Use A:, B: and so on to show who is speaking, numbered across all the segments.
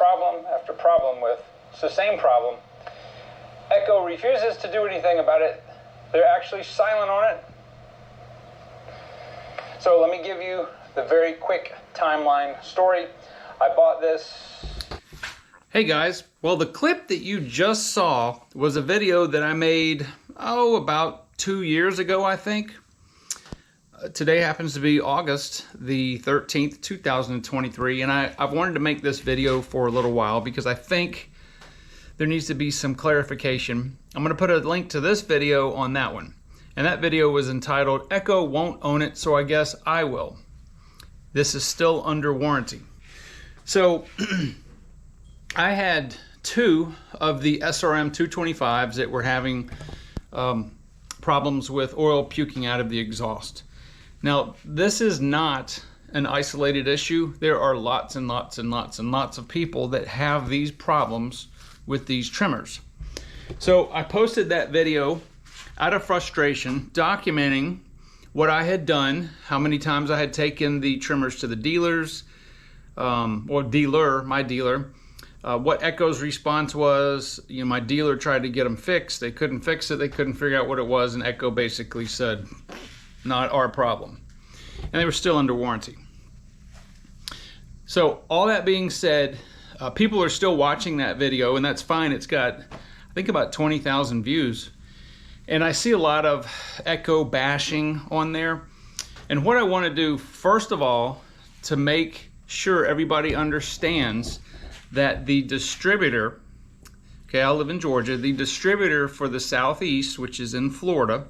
A: problem after problem with it's the same problem. Echo refuses to do anything about it. They're actually silent on it. So let me give you the very quick timeline story. I bought this.
B: Hey guys, well, the clip that you just saw was a video that I made, about 2 years ago, I think. Today happens to be August the 13th, 2023, and I've wanted to make this video for a little while because I think there needs to be some clarification. I'm going to put a link to this video on that one. And that video was entitled, Echo Won't Own It, so I guess I will. This is still under warranty. So, I had two of the SRM 225s that were having problems with oil puking out of the exhaust. Now, this is not an isolated issue. There are lots and lots and lots and lots of people that have these problems with these trimmers. So I posted that video out of frustration, documenting what I had done, how many times I had taken the trimmers to the dealers, or dealer, my dealer, what Echo's response was. My dealer tried to get them fixed. They couldn't fix it. They couldn't figure out what it was, and Echo basically said, not our problem. And they were still under warranty. So all that being said, people are still watching that video, and that's fine. It's got, I think, about 20,000 views. And I see a lot of Echo bashing on there. And what I want to do, first of all, to make sure everybody understands that the distributor, okay, I live in Georgia, the distributor for the Southeast, which is in Florida,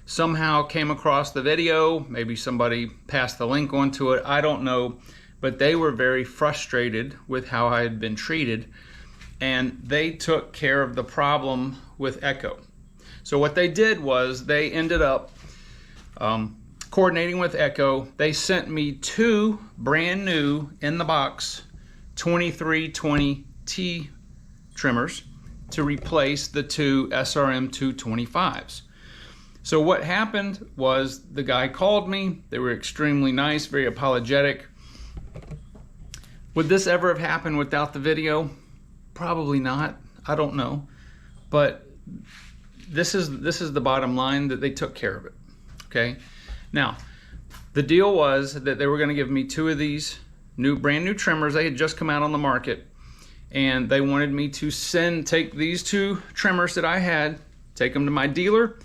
B: somehow came across the video. Maybe somebody passed the link onto it, I don't know, but they were very frustrated with how I had been treated, and they took care of the problem with Echo. So what they did was they ended up coordinating with Echo. They sent me two brand new in the box 2320T trimmers to replace the two SRM 225s. So what happened was the guy called me. They were extremely nice, very apologetic. Would this ever have happened without the video? Probably not. I don't know. But this is the bottom line, that they took care of it. Okay? Now, the deal was that they were going to give me two of these brand new trimmers. They had just come out on the market, and they wanted me to take these two trimmers that I had, take them to my dealer,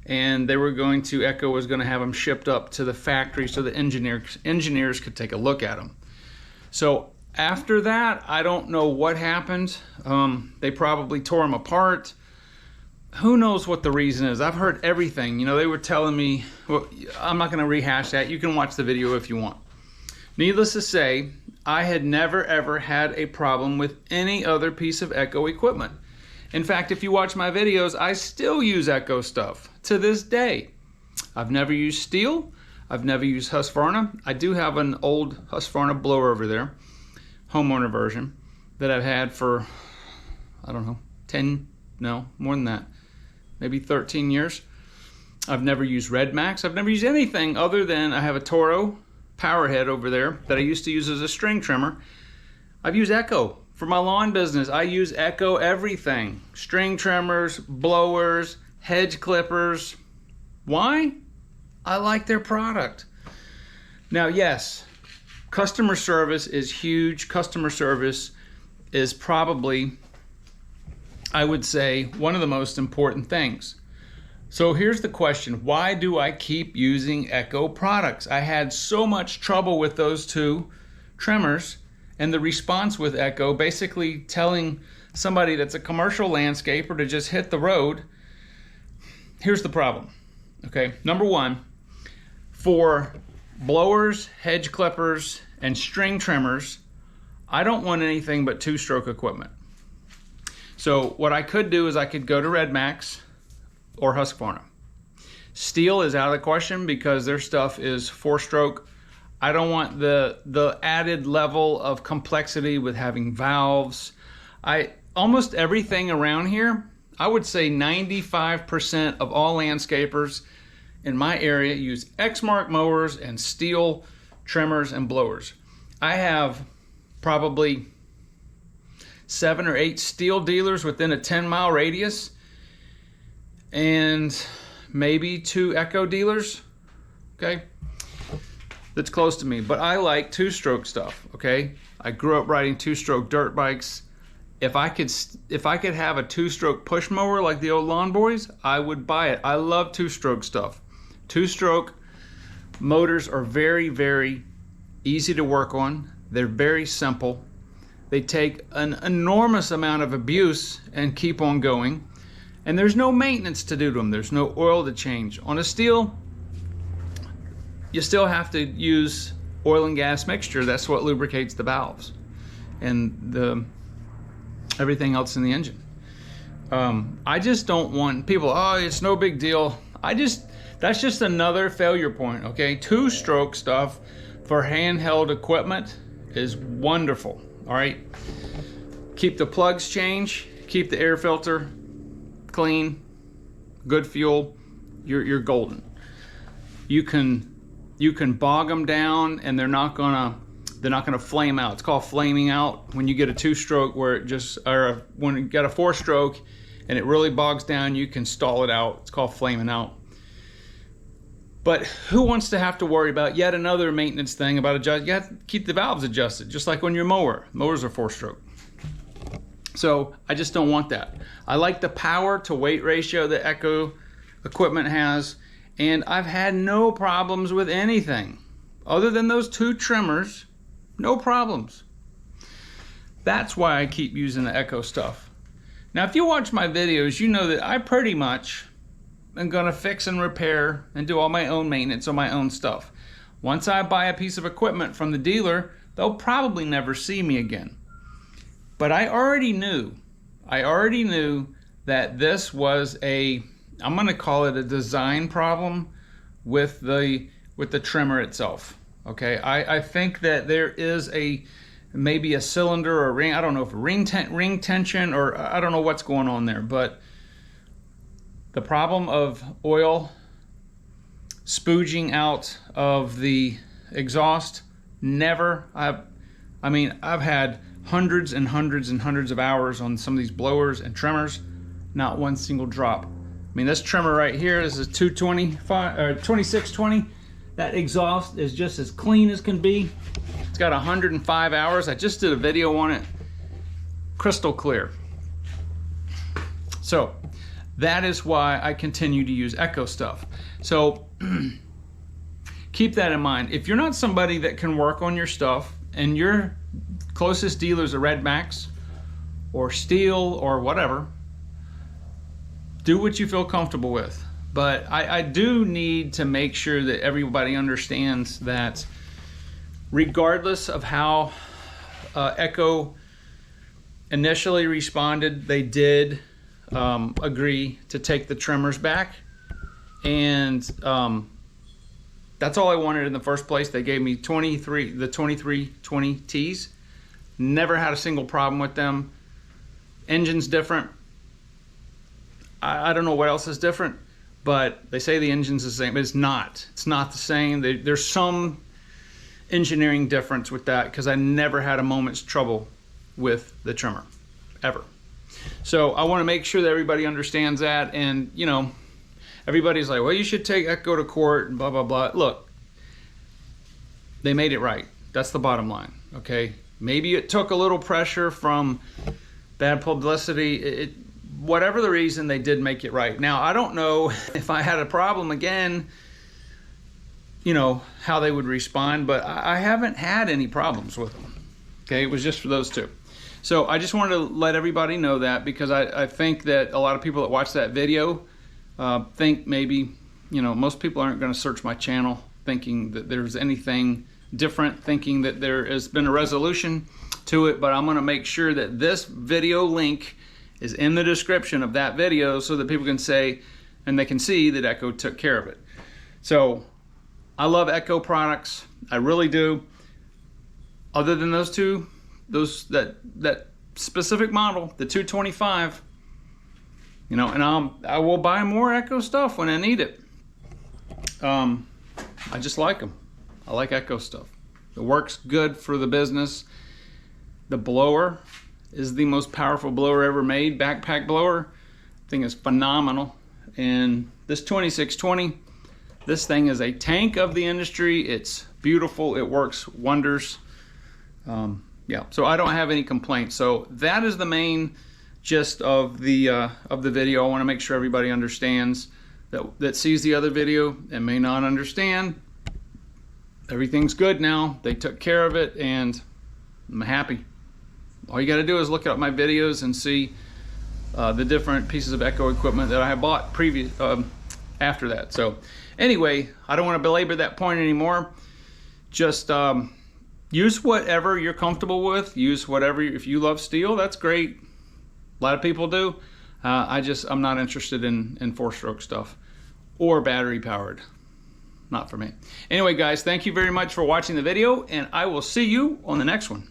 B: and they were going to, Echo was going to have them shipped up to the factory so the engineers could take a look at them. So after that, I don't know what happened. They probably tore them apart. Who knows what the reason is? I've heard everything. They were telling me, well, I'm not going to rehash that. You can watch the video if you want. Needless to say, I had never ever had a problem with any other piece of Echo equipment. In fact, if you watch my videos, I still use Echo stuff to this day. I've never used steel. I've never used Husqvarna. I do have an old Husqvarna blower over there, homeowner version, that I've had for, I don't know, more than that, maybe 13 years. I've never used Red Max. I've never used anything other than I have a Toro Powerhead over there that I used to use as a string trimmer. I've used Echo for my lawn business. I use Echo everything. String trimmers, blowers, hedge clippers. Why? I like their product. Now, yes, customer service is huge. Customer service is probably, I would say, one of the most important things. So here's the question. Why do I keep using Echo products? I had so much trouble with those two trimmers, and the response with Echo, basically telling somebody that's a commercial landscaper to just hit the road. Here's the problem. Okay, number one, for blowers, hedge clippers, and string trimmers, I don't want anything but two-stroke equipment. So what I could do is I could go to Red Max or Husqvarna. Steel is out of the question because their stuff is four-stroke. I don't want the added level of complexity with having valves. Almost everything around here, I would say 95% of all landscapers in my area use Exmark mowers and steel trimmers and blowers. I have probably 7 or 8 steel dealers within a 10-mile radius, and maybe 2 Echo dealers, okay, that's close to me. But I like 2-stroke stuff, okay? I grew up riding 2-stroke dirt bikes. If I could have a 2-stroke push mower like the old Lawn Boys, I would buy it. I love 2-stroke stuff. 2-stroke motors are very, very easy to work on. They're very simple. They take an enormous amount of abuse and keep on going. And there's no maintenance to do to them. There's no oil to change. On a steel, you still have to use oil and gas mixture. That's what lubricates the valves and everything else in the engine. I just don't want people, oh, it's no big deal. That's just another failure point, okay? 2-stroke stuff for handheld equipment is wonderful, all right? Keep the plugs changed, keep the air filter clean, good fuel, you're golden. You can bog them down and they're not gonna flame out. It's called flaming out when you get a 2-stroke, where it just, or when you got a 4-stroke and it really bogs down, you can stall it out. It's called flaming out. But who wants to have to worry about yet another maintenance thing about adjust? You have to keep the valves adjusted, just like on your mower. Mowers are 4-stroke. So I just don't want that. I like the power to weight ratio that Echo equipment has, and I've had no problems with anything other than those 2 trimmers. No problems. That's why I keep using the Echo stuff. Now, if you watch my videos, you know that I pretty much am gonna fix and repair and do all my own maintenance on my own stuff. Once I buy a piece of equipment from the dealer, they'll probably never see me again. But I already knew that this was I'm gonna call it a design problem with the trimmer itself. Okay, I think that there is maybe a cylinder or ring, I don't know if ring tension, or I don't know what's going on there, but the problem of oil spooging out of the exhaust, never. I've had hundreds and hundreds and hundreds of hours on some of these blowers and trimmers, not one single drop. I mean, this trimmer right here, this is 2620. That exhaust is just as clean as can be. It's got 105 hours. I just did a video on it. Crystal clear. So that is why I continue to use Echo stuff. So keep that in mind. If you're not somebody that can work on your stuff and your closest dealers are Red Max or Steel or whatever, do what you feel comfortable with. But I do need to make sure that everybody understands that regardless of how Echo initially responded, they did agree to take the trimmers back. And that's all I wanted in the first place. They gave me the 2320Ts. Never had a single problem with them. Engine's different. I don't know what else is different, but they say the engine's the same. But it's not. It's not the same. There's some engineering difference with that, because I never had a moment's trouble with the trimmer, ever. So I want to make sure that everybody understands that. And, you know, everybody's like, well, you should take Echo to court and blah, blah, blah. Look, they made it right. That's the bottom line, okay? Maybe it took a little pressure from bad publicity. Whatever the reason, they did make it right. Now, I don't know if I had a problem again, you know, how they would respond, but I haven't had any problems with them. Okay, it was just for those 2. So I just wanted to let everybody know that, because I think that a lot of people that watch that video think maybe, you know, most people aren't going to search my channel thinking that there's anything different, thinking that there has been a resolution to it. But I'm going to make sure that this video link is in the description of that video, so that people can say, and they can see that Echo took care of it. So I love Echo products. I really do. Other than those 2, that specific model, the 225, you know, and I will buy more Echo stuff when I need it. I just like them. I like Echo stuff. It works good for the business. The blower, is the most powerful blower ever made, backpack blower. Thing is phenomenal. And this 2620, this thing is a tank of the industry. It's beautiful, it works wonders. Yeah, so I don't have any complaints. So that is the main gist of the video. I want to make sure everybody understands that sees the other video and may not understand. Everything's good now. They took care of it, and I'm happy. All you got to do is look at my videos and see the different pieces of Echo equipment that I have bought after that. So anyway, I don't want to belabor that point anymore. Just use whatever you're comfortable with. Use whatever. If you love steel, that's great. A lot of people do. I'm not interested in 4-stroke stuff or battery powered. Not for me. Anyway, guys, thank you very much for watching the video, and I will see you on the next one.